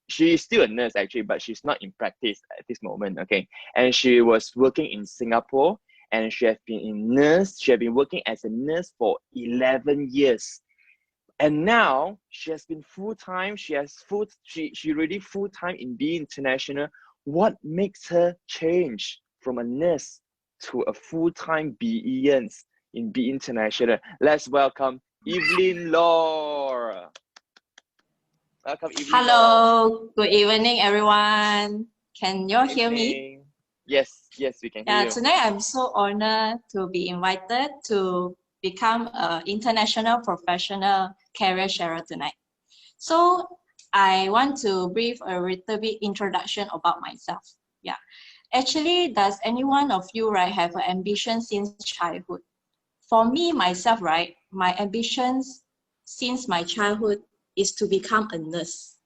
she is still a nurse actually, but she's not in practice at this moment, okay? And she was working in Singapore, and she has been working as a nurse for 11 years. And now she has been full-time, she already full-time in BE International. What makes her change from a nurse to a full-time BEN in BE International? Let's welcome Evelyn Lo. Welcome, Evelyn. Hello, good evening, everyone. Can you all hear me? Yes, we can hear you. Tonight I'm so honored to be invited to become an international professional career sharer tonight. So I want to brief a little bit introduction about myself. Yeah, actually, does any one of you have an ambition since childhood? For me, myself, my ambitions since my childhood is to become a nurse.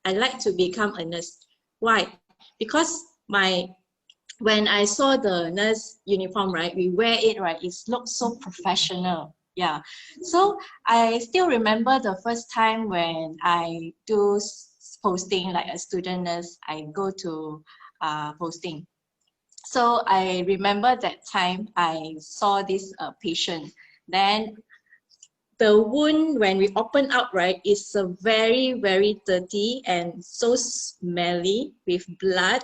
I like to become a nurse. Why? Because when I saw the nurse uniform, we wear it, it looks so professional. Yeah. So I still remember the first time when I do posting like a student nurse, I go to posting. So I remember that time I saw this patient. Then the wound, when we open up, is very, very dirty and so smelly with blood.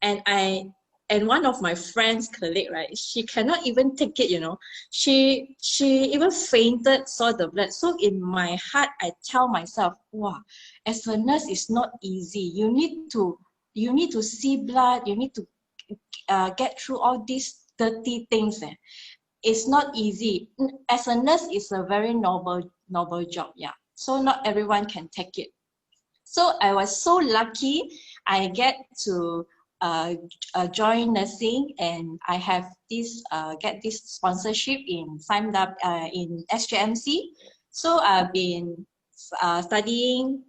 And one of my friend's colleague, she cannot even take it, She even fainted, saw the blood. So in my heart, I tell myself, wow, as a nurse, it's not easy. You need to see blood. You need to get through all these dirty things. It's not easy. As a nurse, it's a very noble job. Yeah. So not everyone can take it. So I was so lucky. I get to join nursing, and I have this get this sponsorship in signed up in SJMC. So I've been studying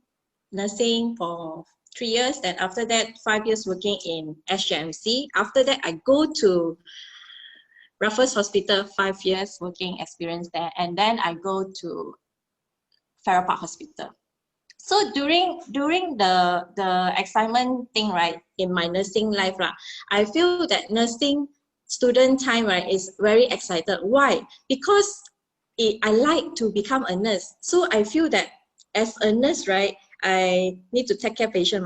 nursing for 3 years. Then after that, 5 years working in SJMC. After that, I go to Raffles Hospital, 5 years working experience there, and then I go to Farrer Park Hospital. So during the excitement thing, in my nursing life, I feel that nursing student time, is very excited. Why? Because I like to become a nurse. So I feel that as a nurse, I need to take care of patient.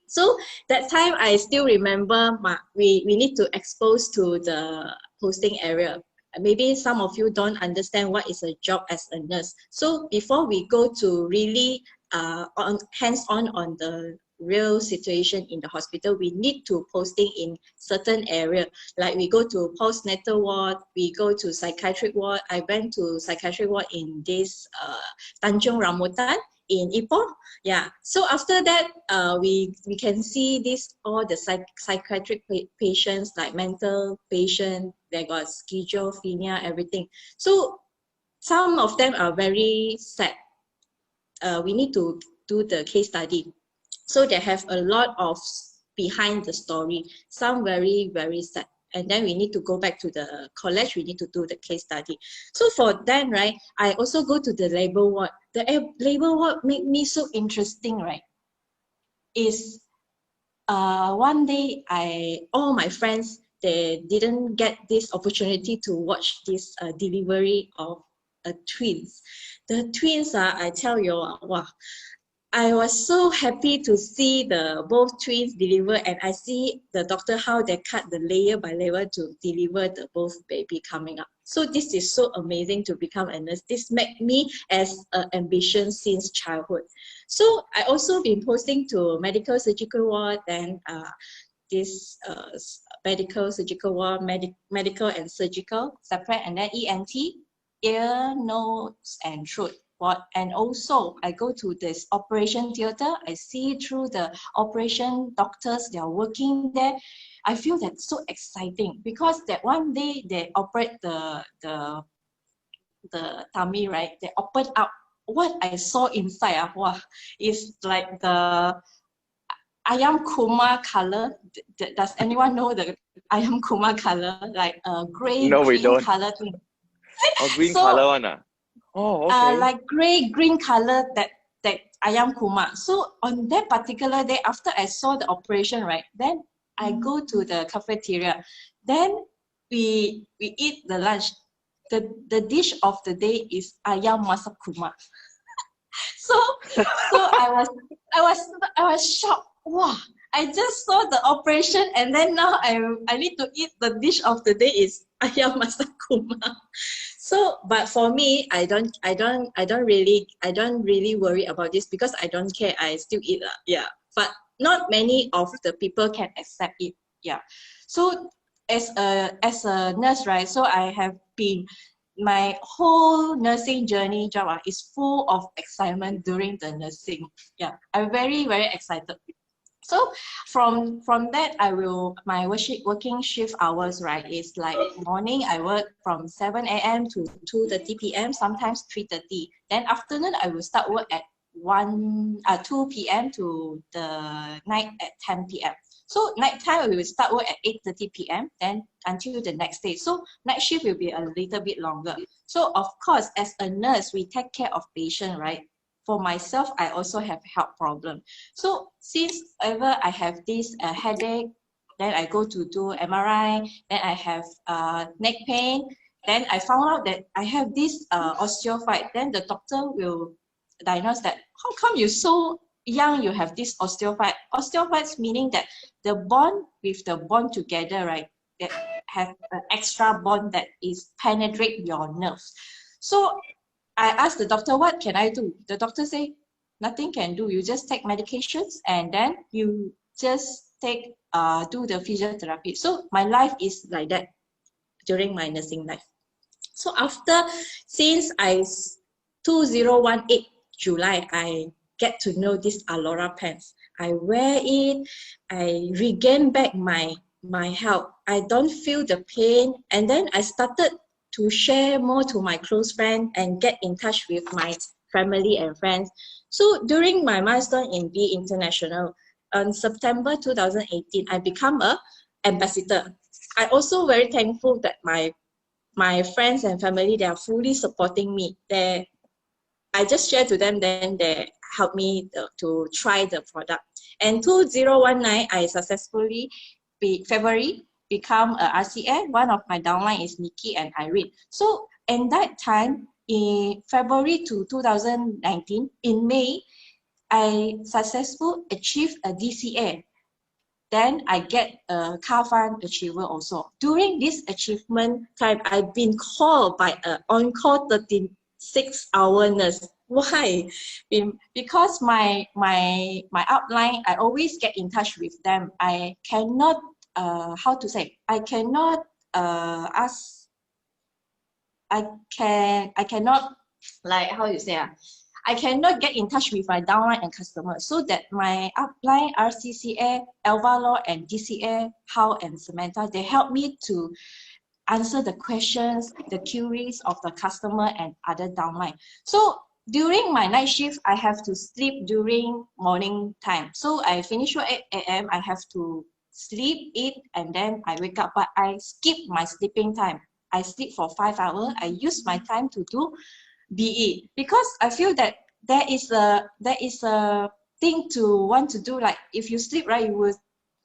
So that time I still remember we need to expose to the posting area. Maybe some of you don't understand what is a job as a nurse. So before we go to really hands-on on the real situation in the hospital, we need to posting in certain area. Like we go to postnatal ward, we go to psychiatric ward. I went to psychiatric ward in this Tanjung Rambutan in Ipoh. Yeah. So after that, we can see all the psychiatric patients, like mental patient, they got schizophrenia, everything. So some of them are very sad. We need to do the case study. So they have a lot of behind the story, some very, very sad. And then we need to go back to the college, we need to do the case study. So for that, I also go to the labor ward. The labor ward made me so interesting, is one day all my friends, they didn't get this opportunity to watch this delivery of twins. The twins, I tell you, wow, I was so happy to see both twins deliver, and I see the doctor how they cut the layer by layer to deliver the both baby coming up. So this is so amazing to become a nurse. This made me as an ambition since childhood. So I also been posting to medical surgical ward, then this medical surgical ward, medical and surgical separate, and then ENT, ear, nose, and throat. And also I go to this operation theater. I see through the operation doctors, they are working there. I feel that so exciting, because that one day they operate the tummy, They open up. What I saw inside, wow, is like the ayam kuma color. Does anyone know the ayam kuma color? Like a gray, no, green color thing. Oh, green color one. Oh, okay. Like green color that ayam kuma. So on that particular day, after I saw the operation, right, then I go to the cafeteria. Then we eat the lunch. The dish of the day is ayam masak kuma. So I was shocked. Wow! I just saw the operation and then now I need to eat the dish of the day is ayam masak kuma. So, but for me, I don't really worry about this because I don't care. I still eat. Yeah. But not many of the people can accept it. Yeah. So as a nurse, right? So I have been my whole nursing journey, Java, is full of excitement during the nursing. Yeah, I'm very, very excited. So from that, my working shift hours, right, is like morning, I work from 7 a.m. to 2:30 p.m., sometimes 3:30. Then afternoon, I will start work at 2 p.m. to the night at 10 p.m. So nighttime, we will start work at 8:30 p.m. then until the next day. So night shift will be a little bit longer. So of course, as a nurse, we take care of patient, right? For myself, I also have health problem. So since ever I have this headache, then I go to do MRI, then I have neck pain, then I found out that I have this osteophyte. Then the doctor will diagnose that, how come you so young, you have this osteophyte? Osteophytes meaning that the bond with the bone together, right, that have an extra bond that is penetrate your nerves. So I asked the doctor, what can I do? The doctor say, nothing can do. You just take medications and then you just do the physiotherapy. So my life is like that during my nursing life. So since 2018 July, I get to know this Alora pants. I wear it, I regain back my health. I don't feel the pain. And then I started to share more to my close friends and get in touch with my family and friends. So during my milestone in Be International, on September 2018, I become a ambassador. I also very thankful that my friends and family, they are fully supporting me. I just share to them, then they help me to try the product. And 2019, I successfully, February, become a RCA. One of my downline is Nikki and Irene. So in that time, in February to 2019, in May, I successfully achieved a DCA. Then I get a car fund achiever also. During this achievement time, I've been called by an on-call 36-hour nurse. Why? Because my upline, I always get in touch with them. I cannot, I cannot ask, I cannot, like, how you say, I cannot get in touch with my downline and customers, so that my upline, RCCA, Evelyn Lo, and DCA, How and Samantha, they help me to answer the questions, the queries of the customer and other downline. So during my night shift, I have to sleep during morning time. So I finish work at 8 a.m. I have to sleep, eat, and then I wake up. But I skip my sleeping time. I sleep for 5 hours. I use my time to do BE, because I feel that there is a thing to want to do. Like if you sleep, right, you will,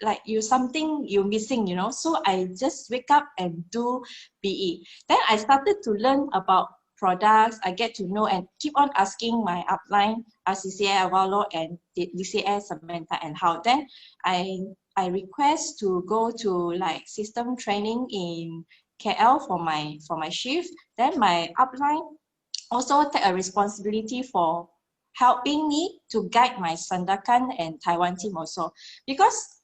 like, something you're missing, you know. So I just wake up and do BE. Then I started to learn about products. I get to know and keep on asking my upline, RCCA, Avalo, and DCA, Samantha, and How. Then I request to go to like system training in KL for my shift. Then my upline also take a responsibility for helping me to guide my Sandakan and Taiwan team also, because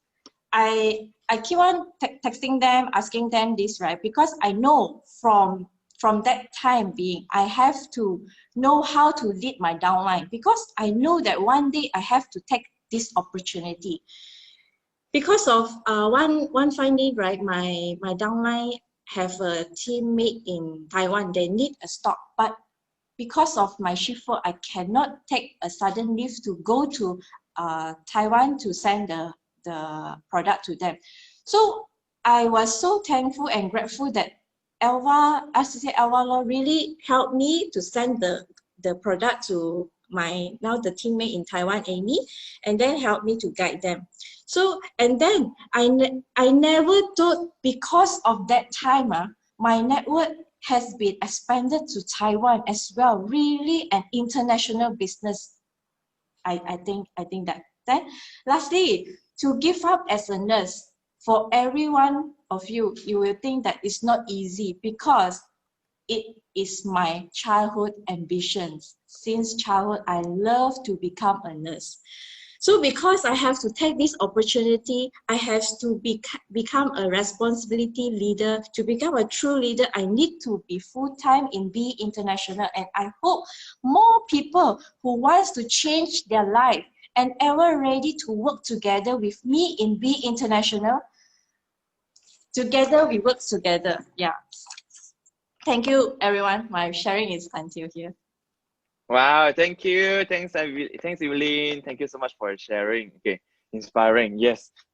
I keep on texting them, asking them this, right? Because I know from that time being, I have to know how to lead my downline, because I know that one day I have to take this opportunity. Because of one finding, right? My downline have a teammate in Taiwan. They need a stock, but because of my shift work, I cannot take a sudden leave to go to Taiwan to send the product to them. So I was so thankful and grateful that RCC Elva Lo really helped me to send the product to now the teammate in Taiwan, Amy, and then help me to guide them. So, and then I never thought, because of that time, my network has been expanded to Taiwan as well. Really an international business. I think that. Then lastly, to give up as a nurse, for every one of you, you will think that it's not easy, because it is my childhood ambitions. Since childhood, I love to become a nurse. So because I have to take this opportunity, I have to become a responsibility leader. To become a true leader, I need to be full-time in Be International. And I hope more people who wants to change their life and ever ready to work together with me in Be International. Together, we work together. Yeah. Thank you, everyone. My sharing is until here. Wow, thank you. Thanks, Evelyn. Thank you so much for sharing. Okay, inspiring. Yes.